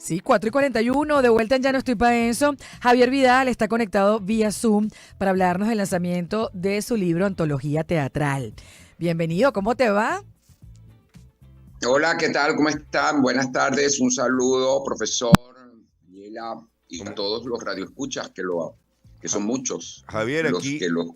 Sí, 4:41, de vuelta en Ya no estoy para eso. Javier Vidal está conectado vía Zoom para hablarnos del lanzamiento de su libro Antología Teatral. Bienvenido, ¿cómo te va? Hola, ¿qué tal? ¿Cómo están? Buenas tardes, un saludo, profesor, Daniela, y a todos los radioescuchas, que son muchos Javier, los que lo...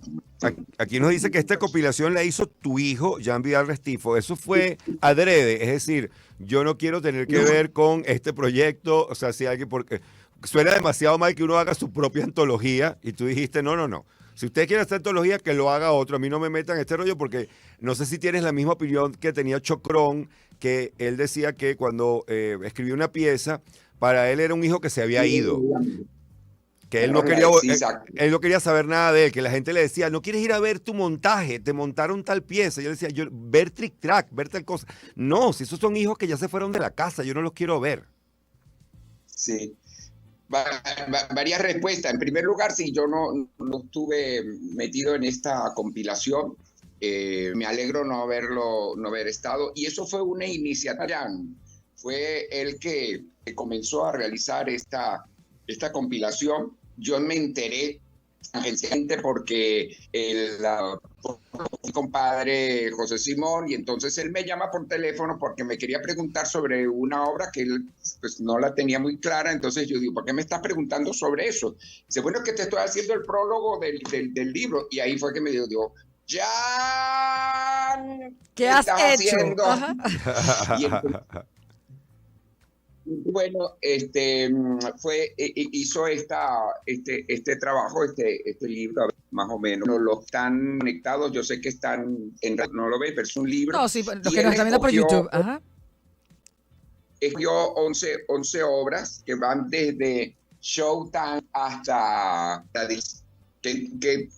aquí nos dice que esta compilación la hizo tu hijo, Jean Vidal Restifo. Eso fue adrede, es decir, yo no quiero tener que ver con este proyecto, o sea, si alguien, porque suena demasiado mal que uno haga su propia antología y tú dijiste, no. Si usted quiere hacer antología, que lo haga otro. A mí no me metan en este rollo porque no sé si tienes la misma opinión que tenía Chocrón, que él decía que cuando escribió una pieza, para él era un hijo que se había ido. Que él no quería saber nada de él, que la gente le decía, no quieres ir a ver tu montaje, te montaron tal pieza. Y él decía, ver trick track, ver tal cosa. No, si esos son hijos que ya se fueron de la casa, yo no los quiero ver. Sí, varias respuestas. En primer lugar, si yo no estuve metido en esta compilación, me alegro no haber estado. Y eso fue una iniciativa. Fue el que comenzó a realizar esta compilación. Yo me enteré agencialmente porque mi compadre José Simón, y entonces él me llama por teléfono porque me quería preguntar sobre una obra que él pues no la tenía muy clara. Entonces yo digo, ¿por qué me estás preguntando sobre eso? Dice, bueno, es que te estoy haciendo el prólogo del libro. Y ahí fue que me dijo, ya, ¿qué has hecho? Haciendo? Y entonces, bueno, hizo este trabajo, este libro, más o menos. Los están conectados, yo sé que están no lo ven, pero es un libro. No, sí, los que nos están viendo por YouTube. Ajá. Escogió 11 obras que van desde Showtime hasta que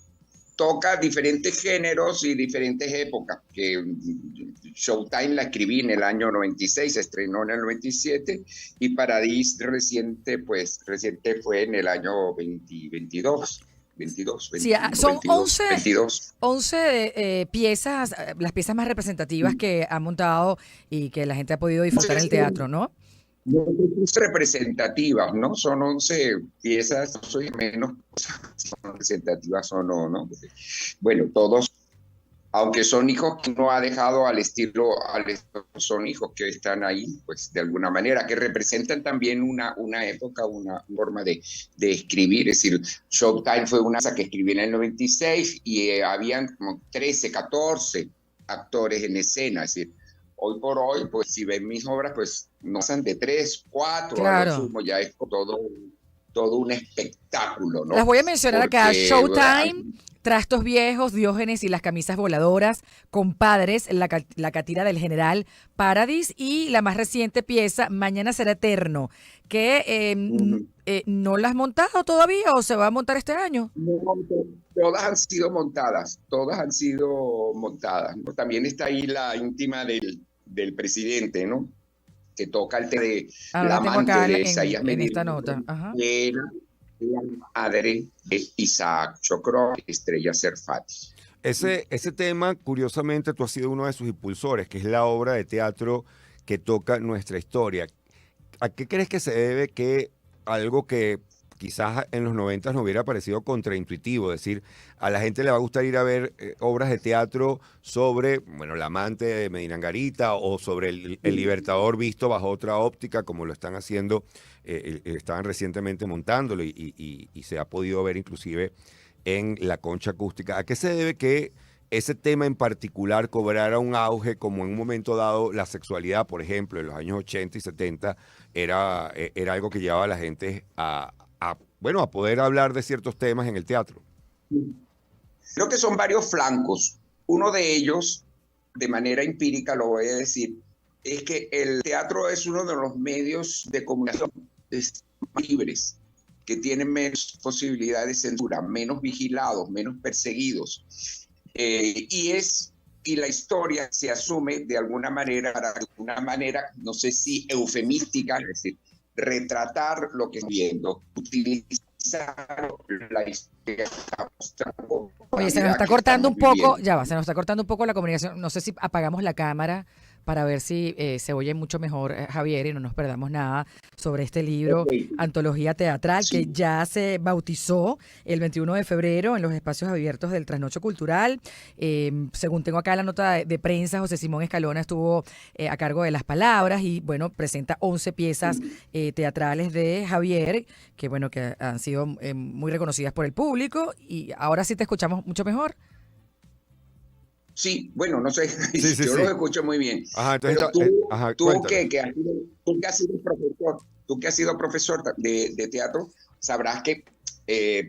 toca diferentes géneros y diferentes épocas. Que Showtime la escribí en el año 96, se estrenó en el 97, y Paradis reciente fue en el año 2022. 22, Sí, son 22, 11 piezas, las piezas más representativas que ha montado y que la gente ha podido disfrutar en el teatro, ¿no? Representativas, ¿no? Son 11 piezas, no soy menos son representativas o no, ¿no? Bueno, todos, aunque son hijos que no ha dejado son hijos que están ahí, pues de alguna manera, que representan también una época, una forma de escribir. Es decir, Showtime fue una que escribí en el 96 y habían como 13, 14 actores en escena. Es decir, hoy por hoy, pues si ven mis obras, pues no pasan de 3, 4, claro. A lo sumo, ya es todo un espectáculo, ¿no? Las voy a mencionar acá: Showtime, Trastos Viejos, Diógenes y las Camisas Voladoras, Compadres, la Catira del General, Paradis, y la más reciente pieza, Mañana Será Eterno, que ¿no la has montado todavía o se va a montar este año? No, todas han sido montadas, ¿no? También está ahí la íntima del presidente, ¿no? Que toca el tema de la amante de Isaías Medina, en esta nota. Ajá. La madre de Isaac Chocrón, Estrella Serfati. Ese tema, curiosamente, tú has sido uno de sus impulsores, que es la obra de teatro que toca nuestra historia. ¿A qué crees que se debe que algo que quizás en los 90 nos hubiera parecido contraintuitivo, es decir, a la gente le va a gustar ir a ver obras de teatro sobre, bueno, la amante de Medina Angarita o sobre el Libertador visto bajo otra óptica, como lo están haciendo, estaban recientemente montándolo y se ha podido ver inclusive en la Concha Acústica? ¿A qué se debe que ese tema en particular cobrara un auge, como en un momento dado la sexualidad, por ejemplo, en los años 80 y 70, era algo que llevaba a la gente a poder hablar de ciertos temas en el teatro? Creo que son varios flancos. Uno de ellos, de manera empírica lo voy a decir, es que el teatro es uno de los medios de comunicación libres, que tienen menos posibilidades de censura, menos vigilados, menos perseguidos. Y la historia se asume de alguna manera, no sé si eufemística, es decir, retratar lo que estamos viendo, utilizar la historia. Oye, se nos está cortando un poco, se nos está cortando un poco la comunicación. No sé si apagamos la cámara para ver si se oye mucho mejor, Javier, y no nos perdamos nada sobre este libro, Ok, Antología Teatral, que sí. ya se bautizó el 21 de febrero en los espacios abiertos del Trasnocho Cultural. Según tengo acá la nota de prensa, José Simón Escalona estuvo a cargo de las palabras y, bueno, presenta 11 piezas teatrales de Javier, que, bueno, que han sido muy reconocidas por el público. Y ahora sí te escuchamos mucho mejor. Sí, bueno, no sé, Sí, sí, yo los sí. escucho muy bien, Ajá, entonces, pero ajá, tú cuéntame. tú que has sido profesor, tú que has sido profesor de teatro, sabrás que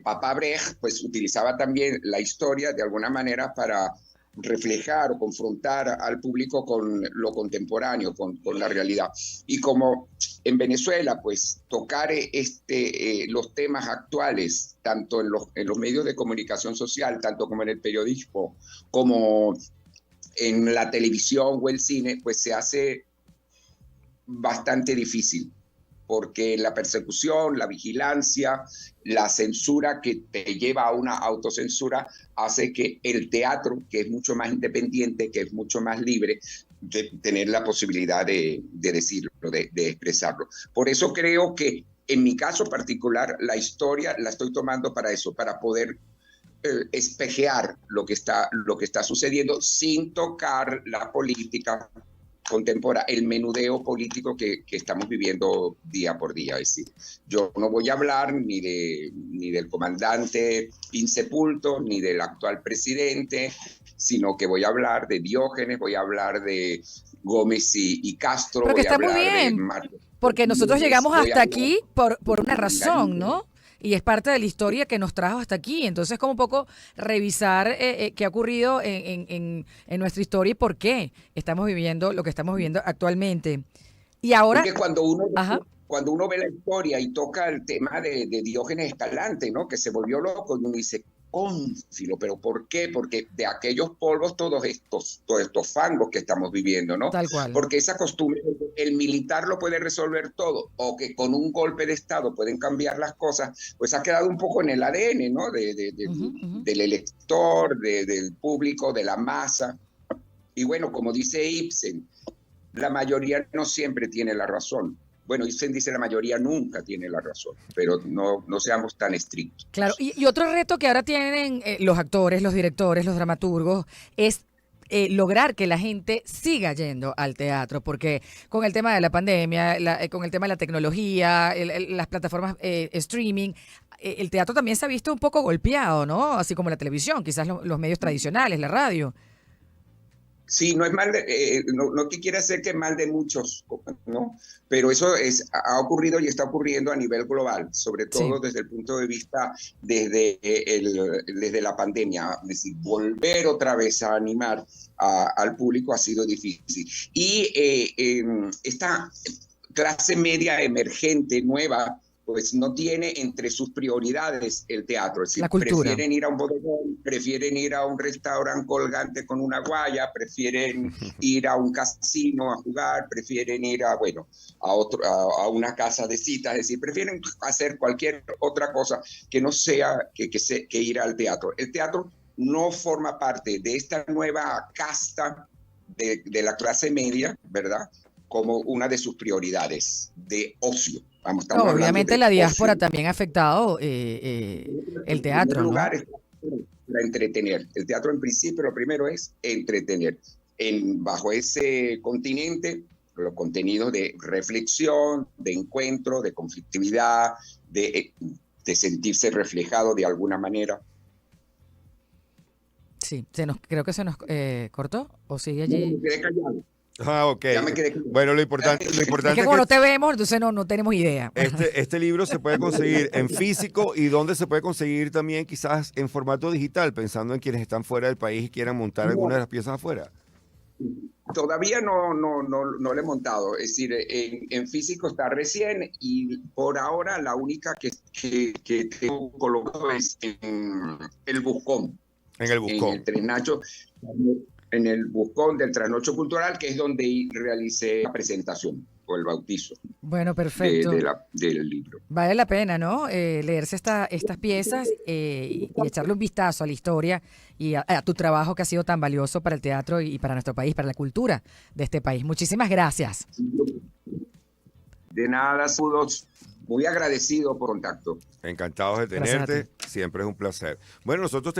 Papá Brecht pues utilizaba también la historia de alguna manera para reflejar o confrontar al público con lo contemporáneo, con la realidad. Y como en Venezuela, pues tocar los temas actuales, tanto en los medios de comunicación social, tanto como en el periodismo, como en la televisión o el cine, pues se hace bastante difícil, porque la persecución, la vigilancia, la censura que te lleva a una autocensura hace que el teatro, que es mucho más independiente, que es mucho más libre, de tener la posibilidad de decirlo, de expresarlo. Por eso creo que en mi caso particular, la historia la estoy tomando para eso, para poder espejear lo que está sucediendo sin tocar la política contemporánea, el menudeo político que estamos viviendo día por día. Es decir, yo no voy a hablar ni del comandante insepulto, ni del actual presidente, sino que voy a hablar de Diógenes, voy a hablar de Gómez y Castro, Pero que voy a está muy hablar de bien, Marcos porque nosotros Núñez, llegamos voy a hasta hablar aquí por una de razón, Galindo. ¿no? Y es parte de la historia que nos trajo hasta aquí. Entonces, como un poco revisar qué ha ocurrido en nuestra historia y por qué estamos viviendo lo que estamos viviendo actualmente. Y Es ahora, que ajá, cuando uno ve la historia y toca el tema de Diógenes Escalante, ¿no? Que se volvió loco y uno dice, cónfilo, pero ¿por qué? Porque de aquellos polvos todos estos fangos que estamos viviendo, ¿no? tal cual. Porque esa costumbre, el militar lo puede resolver todo, o que con un golpe de Estado pueden cambiar las cosas, pues ha quedado un poco en el ADN, ¿no? Ujú, ujú. Del elector, del público, de la masa. Y bueno, como dice Ibsen, la mayoría no siempre tiene la razón. Bueno, Ibsen dice la mayoría nunca tiene la razón, pero no seamos tan estrictos. Claro, y otro reto que ahora tienen los actores, los directores, los dramaturgos, es lograr que la gente siga yendo al teatro, porque con el tema de la pandemia, con el tema de la tecnología, las plataformas streaming, el teatro también se ha visto un poco golpeado, ¿no? Así como la televisión, quizás los medios tradicionales, la radio. Sí, no es mal, no que quiera hacer que mal de muchos, ¿no? Pero eso ha ocurrido y está ocurriendo a nivel global, sobre Sí. todo desde el punto de vista desde la pandemia. Es decir, volver otra vez a animar al público ha sido difícil. Y esta clase media emergente, nueva, pues no tiene entre sus prioridades el teatro, es La decir, cultura. prefieren ir a un bodegón, prefieren ir a un restaurante colgante con una guaya, prefieren ir a un casino a jugar, prefieren ir bueno, a una casa de citas, es decir, prefieren hacer cualquier otra cosa que no sea que ir al teatro. El teatro no forma parte de esta nueva casta de la clase media, ¿verdad? Como una de sus prioridades de ocio. Vamos, No, estamos hablando obviamente de la ocio. diáspora también ha afectado el En primer teatro, ¿no? lugar, está para entretener. El teatro, en principio, lo primero es entretener. Bajo ese continente, los contenidos de reflexión, de encuentro, de conflictividad, de sentirse reflejado de alguna manera. Sí, creo que se nos cortó o sigue No, allí. me quedé callado. Ah, ok. Ya me quedé callado. Bueno, lo Es que importante es como que no te vemos, entonces no tenemos idea. este libro se puede conseguir en físico y dónde se puede conseguir también quizás en formato digital, pensando en quienes están fuera del país y quieran montar alguna de No, las piezas afuera. todavía no lo he montado, es decir, en físico está recién y por ahora la única que tengo colocado es en el Buscón, En el en el Buscón. Trasnocho, en el Buscón del Trasnocho Cultural, que es donde realicé la presentación. o el bautizo Bueno, perfecto. del libro. Vale la pena, ¿no? Leerse estas piezas y echarle un vistazo a la historia y a tu trabajo que ha sido tan valioso para el teatro y para nuestro país, para la cultura de este país. Muchísimas gracias. De nada, saludos. Muy agradecido por contacto. Encantados de Gracias a tenerte. ti. Siempre es un placer. Bueno, nosotros